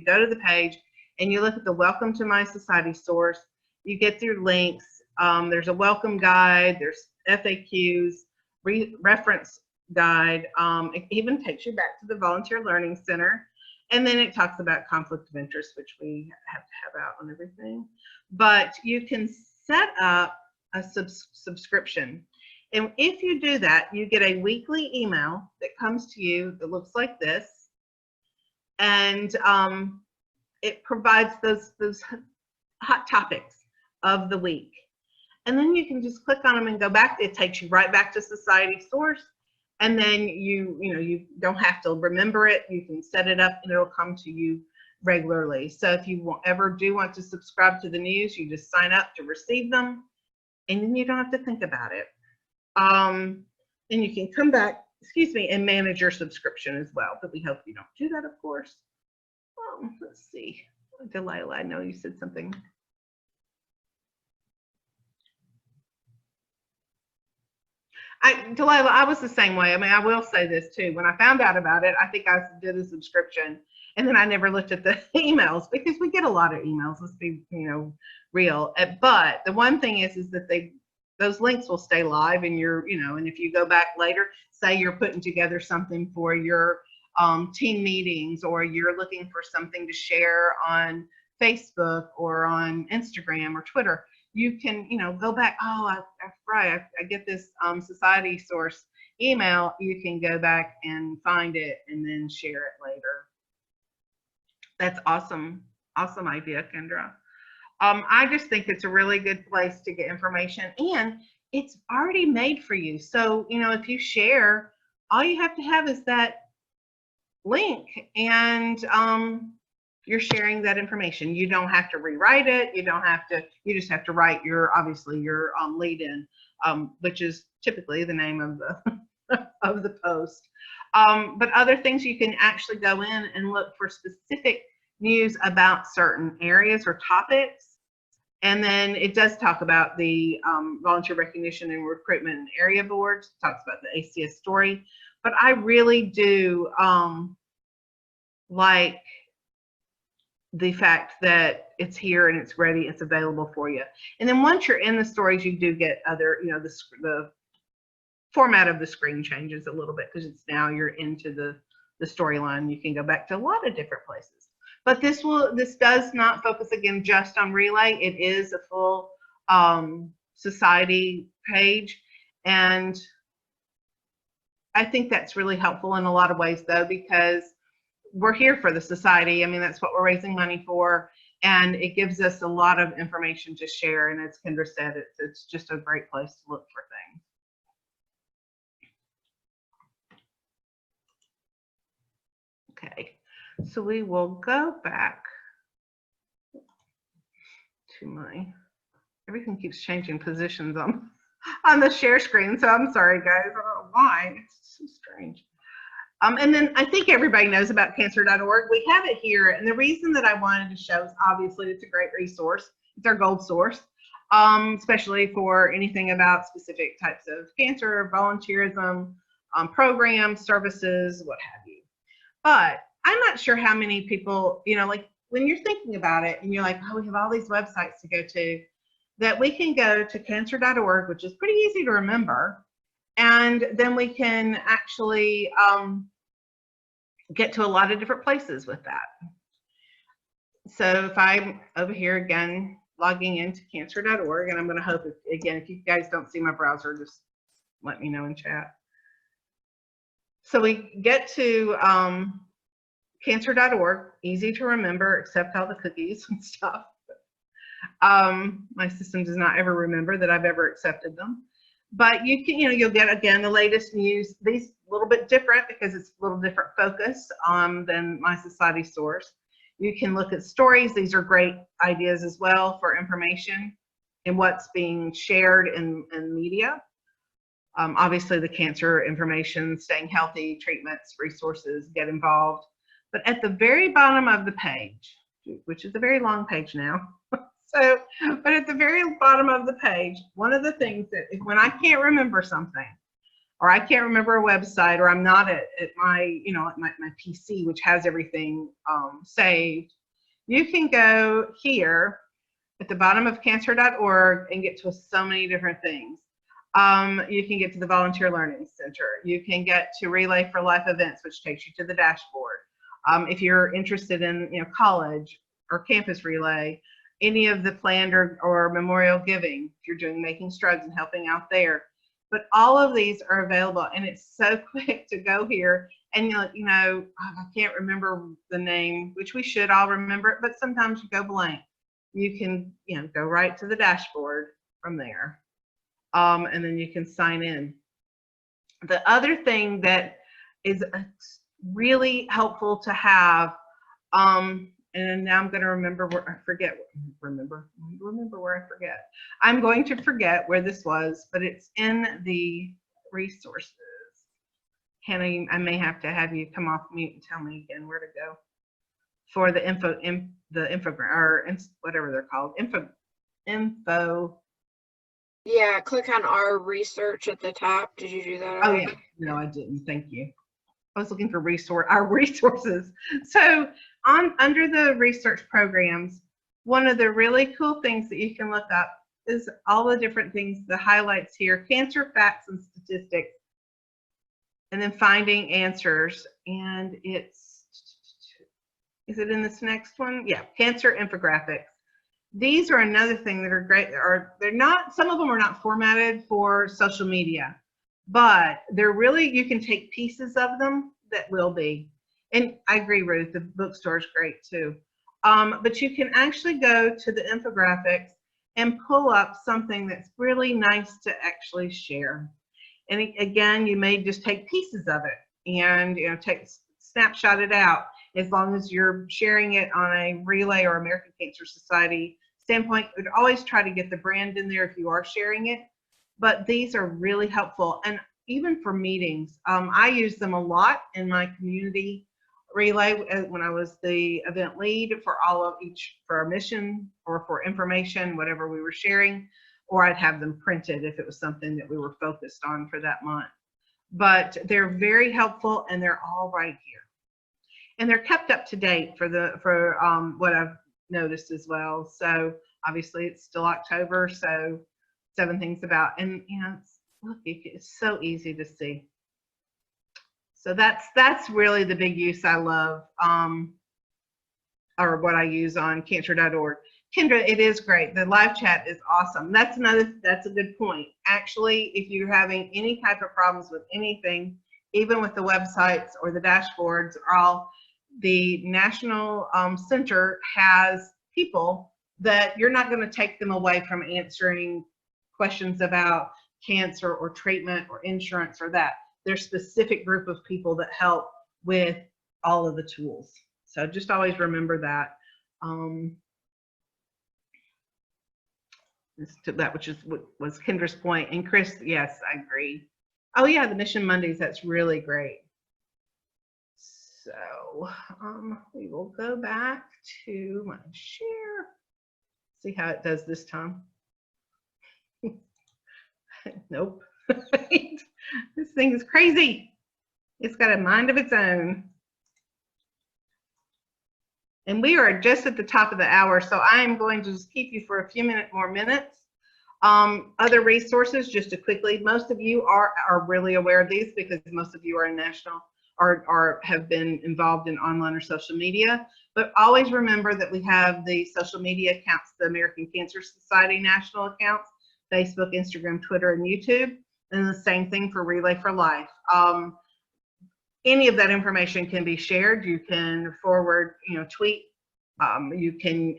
go to the page and you look at the Welcome to My Society source, you get through links. There's a welcome guide, there's FAQs, reference guide. It even takes you back to the Volunteer Learning Center. And then it talks about conflict of interest, which we have to have out on everything. But you can set up a subscription. And if you do that, you get a weekly email that comes to you that looks like this. And it provides those hot topics of the week. And then you can just click on them and go back. It takes you right back to Society Source. And then you don't have to remember it. You can set it up and it'll come to you regularly. So if you ever do want to subscribe to the news, you just sign up to receive them and then you don't have to think about it. And you can come back, and manage your subscription as well. But we hope you don't do that, of course. Let's see. Delilah, I know you said something. Delilah, I was the same way. I mean, I will say this too. When I found out about it, I think I did a subscription and then I never looked at the emails because we get a lot of emails. Let's be, real. But the one thing is that those links will stay live and and if you go back later, say you're putting together something for your team meetings or you're looking for something to share on Facebook or on Instagram or Twitter, you can, go back. Oh, I get this Society Source email. You can go back and find it and then share it later. That's awesome. Awesome idea, Kendra. I just think it's a really good place to get information and it's already made for you. So, if you share, all you have to have is that link and you're sharing that information. You don't have to rewrite it. You just have to write your lead in, which is typically the name of the post. But other things, you can actually go in and look for specific news about certain areas or topics. And then it does talk about the volunteer recognition and recruitment and area boards. It talks about the ACS story. But I really do like the fact that it's here and it's ready, it's available for you. And then once you're in the stories, you do get other, the format of the screen changes a little bit because it's now you're into the storyline. You can go back to a lot of different places. But this does not focus again just on Relay. It is a full society page, and I think that's really helpful in a lot of ways, though, because we're here for the society. I mean, that's what we're raising money for, and it gives us a lot of information to share. And as Kendra said, it's just a great place to look for things. Okay. So we will go back to everything keeps changing positions on the share screen. So I'm sorry, guys. I don't know why. It's so strange. And then I think everybody knows about cancer.org. We have it here. And the reason that I wanted to show is obviously it's a great resource. It's our gold source, especially for anything about specific types of cancer, volunteerism, programs, services, what have you. But I'm not sure how many people, like when you're thinking about it and you're like, oh, we have all these websites to go to, that we can go to cancer.org, which is pretty easy to remember. And then we can actually get to a lot of different places with that. So if I'm over here again, logging into cancer.org, and I'm going to hope, if you guys don't see my browser, just let me know in chat. So we get to cancer.org, easy to remember, except all the cookies and stuff. My system does not ever remember that I've ever accepted them. But you can, you'll get, again, the latest news. These a little bit different because it's a little different focus than My Society Source. You can look at stories. These are great ideas as well for information and what's being shared in media. Obviously, the cancer information, staying healthy, treatments, resources, get involved. But at the very bottom of the page, which is a very long page now. So, but at the very bottom of the page, one of the things that when I can't remember something, or I can't remember a website, or I'm not at my, you know, at my PC, which has everything saved, you can go here at the bottom of cancer.org and get to so many different things. You can get to the Volunteer Learning Center. You can get to Relay for Life events, which takes you to the dashboard. If you're interested in, you know, college or campus relay, any of the planned or memorial giving, if you're doing Making Strides and helping out there. But all of these are available, and it's so quick to go here and, you know, I can't remember the name, which we should all remember it, but sometimes you go blank. You can, you know, go right to the dashboard from there, and then you can sign in. The other thing that is really helpful to have, and now I'm going to remember where I forget. Remember where I forget. I'm going to forget where this was, but it's in the resources. Hannah, I may have to have you come off mute and tell me again where to go for the infogram, or whatever they're called. Info.
Yeah, click on our research at the top. Did you do that already?
Oh yeah, no, I didn't. Thank you. I was looking for our resources. So under the research programs, one of the really cool things that you can look up is all the different things, the highlights here, cancer facts and statistics, and then finding answers. And is it in this next one? Yeah, cancer infographics. These are another thing that are great. They're not, some of them are not formatted for social media, but they're really, you can take pieces of them that will be. And I agree, Ruth, the bookstore is great too. But you can actually go to the infographics and pull up something that's really nice to actually share. And again, you may just take pieces of it and, you know, snapshot it out. As long as you're sharing it on a Relay or American Cancer Society standpoint, we'd always try to get the brand in there if you are sharing it. But these are really helpful. And even for meetings, I use them a lot in my community relay when I was the event lead for for our mission or for information, whatever we were sharing, or I'd have them printed if it was something that we were focused on for that month. But they're very helpful, and they're all right here. And they're kept up to date for what I've noticed as well. So obviously it's still October, so 7 things about, and you know, look, it's so easy to see. So that's really the big use I love, or what I use on cancer.org. Kendra, it is great. The live chat is awesome. That's a good point. Actually, if you're having any type of problems with anything, even with the websites or the dashboards, the National Center has people that you're not going to take them away from answering questions about cancer or treatment or insurance or that. There's a specific group of people that help with all of the tools. So just always remember that. That which was Kendra's point. And Chris, yes, I agree. Oh yeah, the Mission Mondays, that's really great. So we will go back to my share. See how it does this time. Nope. This thing is crazy. It's got a mind of its own. And we are just at the top of the hour, so I am going to just keep you for a few more minutes. Other resources, just to quickly, most of you are really aware of these because most of you are in national or have been involved in online or social media. But always remember that we have the social media accounts, the American Cancer Society national accounts, Facebook, Instagram, Twitter, and YouTube. And the same thing for Relay for Life. Any of that information can be shared. You can forward, tweet. You can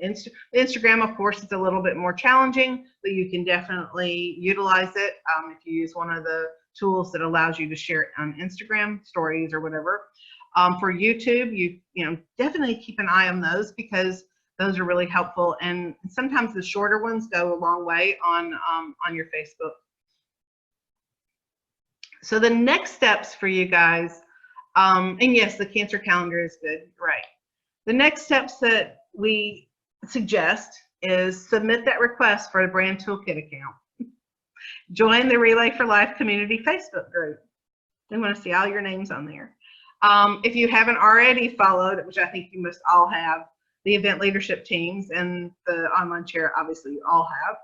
Instagram, of course, it's a little bit more challenging, but you can definitely utilize it if you use one of the tools that allows you to share it on Instagram stories or whatever. For YouTube, you definitely keep an eye on those because those are really helpful, and sometimes the shorter ones go a long way on your Facebook. So the next steps for you guys, and yes, the cancer calendar is good, right? The next steps that we suggest is submit that request for a brand toolkit account. Join the Relay for Life community Facebook group. We want to see all your names on there. If you haven't already followed, which I think you must all have, the event leadership teams and the online chair, obviously you all have.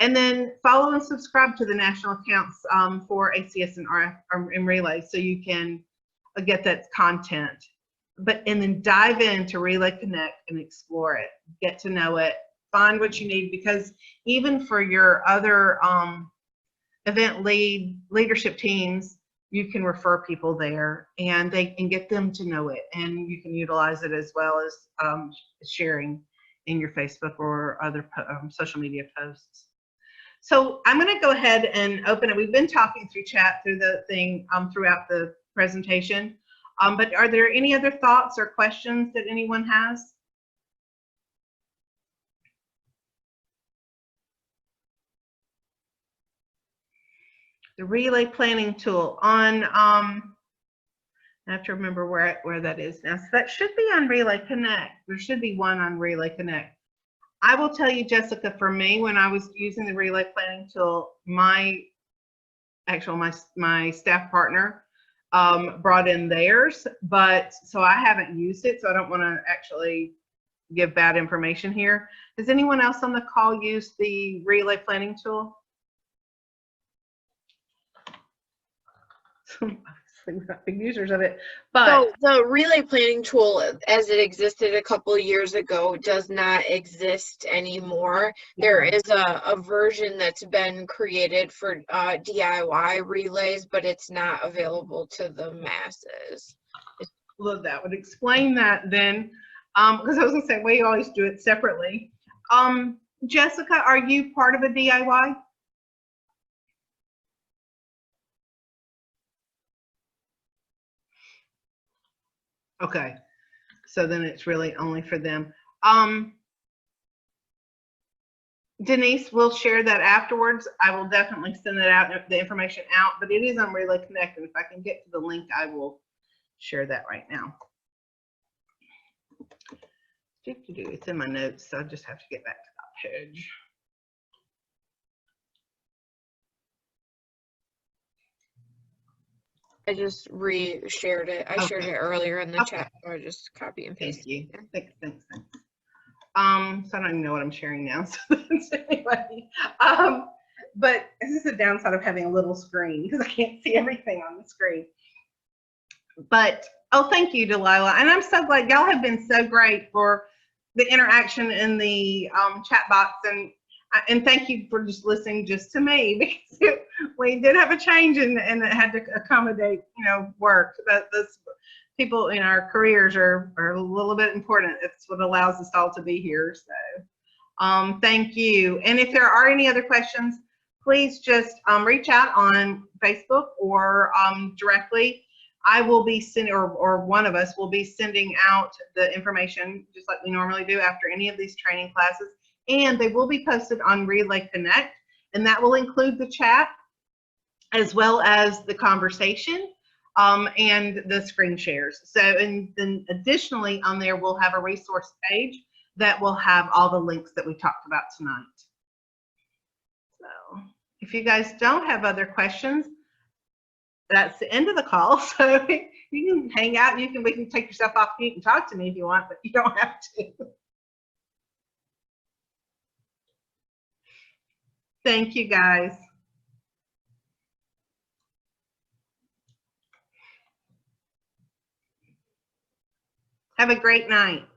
And then follow and subscribe to the national accounts for ACS and RF and Relay so you can get that content. And then dive into Relay Connect and explore it, get to know it, find what you need, because even for your other event leadership teams, you can refer people there and they can get them to know it, and you can utilize it as well as sharing in your Facebook or other social media posts. So I'm going to go ahead and open it. We've been talking through chat through the thing throughout the presentation, but are there any other thoughts or questions that anyone has? The relay planning tool on, I have to remember where that is now. So that should be on Relay Connect. There should be one on Relay Connect. I will tell you, Jessica, for me, when I was using the relay planning tool, my staff partner brought in theirs, but so I haven't used it, so I don't want to actually give bad information here. Does anyone else on the call use the relay planning tool? Obviously we're not big users of it, but
So the relay planning tool, as it existed a couple of years ago, does not exist anymore. There is a version that's been created for DIY relays, but it's not available to the masses.
Well, that would explain that then, because I was gonna say we always do it separately. Jessica, are you part of a DIY? Okay, so then it's really only for them. Denise, we'll share that afterwards. I will definitely send it out, the information out, but it is on Relay Connect, and if I can get to the link, I will share that right now. It's in my notes, so I just have to get back to that page.
I just re-shared it. I shared it earlier in the chat, or just copy and paste.
Thank you. Thanks. So I don't even know what I'm sharing now. So anyway, but this is the downside of having a little screen because I can't see everything on the screen. But oh, thank you, Delilah, and I'm so glad y'all have been so great for the interaction in the chat box, and thank you for just listening just to me because we did have a change and it had to accommodate work. But this people in our careers are a little bit important. It's what allows us all to be here. So thank you. And if there are any other questions, please just reach out on Facebook or directly. I will be sending, or one of us will be sending out the information just like we normally do after any of these training classes. And they will be posted on Relay Connect, and that will include the chat as well as the conversation and the screen shares. So, and then additionally on there, we'll have a resource page that will have all the links that we talked about tonight. So if you guys don't have other questions, that's the end of the call. So you can hang out, we can take yourself off mute and talk to me if you want, but you don't have to. Thank you, guys. Have a great night.